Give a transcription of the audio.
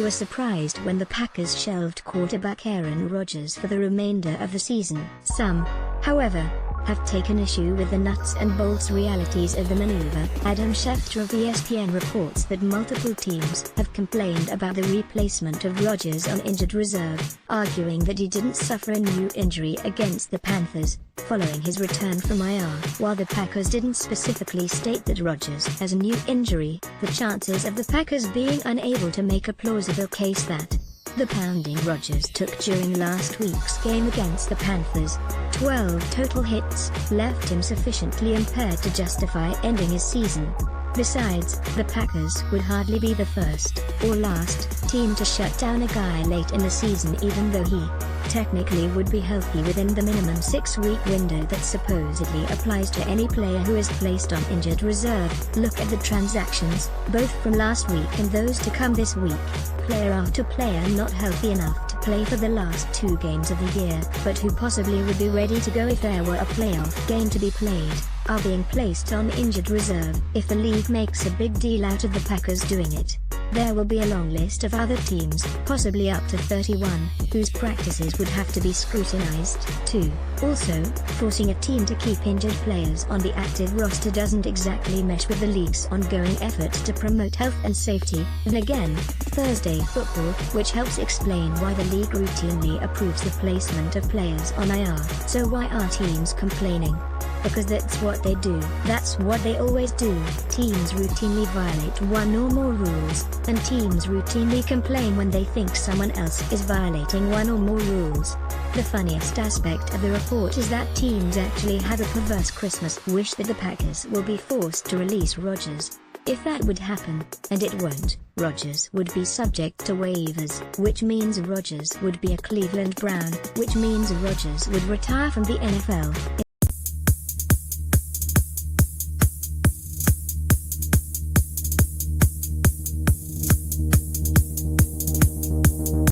Many were surprised when the Packers shelved quarterback Aaron Rodgers for the remainder of the season. Some, however, have taken issue with the nuts and bolts realities of the maneuver. Adam Schefter of ESPN reports that multiple teams have complained about the replacement of Rodgers on injured reserve, arguing that he didn't suffer a new injury against the Panthers following his return from IR. While the Packers didn't specifically state that Rodgers has a new injury, the chances of the Packers being unable to make a plausible case that the pounding Rodgers took during last week's game against the Panthers, 12 total hits, left him sufficiently impaired to justify ending his season. Besides, the Packers would hardly be the first, or last, team to shut down a guy late in the season even though he technically would be healthy within the minimum 6-week window that supposedly applies to any player who is placed on injured reserve. Look at the transactions, both from last week and those to come this week. Player after player not healthy enough to play for the last 2 games of the year, but who possibly would be ready to go if there were a playoff game to be played, are being placed on injured reserve. If the league makes a big deal out of the Packers doing it, there will be a long list of other teams, possibly up to 31, whose practices would have to be scrutinized, too. Also, forcing a team to keep injured players on the active roster doesn't exactly mesh with the league's ongoing efforts to promote health and safety. And again, Thursday football, which helps explain why the league routinely approves the placement of players on IR. So why are teams complaining? Because that's what they do. That's what they always do. Teams routinely violate one or more rules, and teams routinely complain when they think someone else is violating one or more rules. The funniest aspect of the report is that teams actually have a perverse Christmas wish that the Packers will be forced to release Rodgers. If that would happen, and it won't, Rodgers would be subject to waivers, which means Rodgers would be a Cleveland Brown, which means Rodgers would retire from the NFL.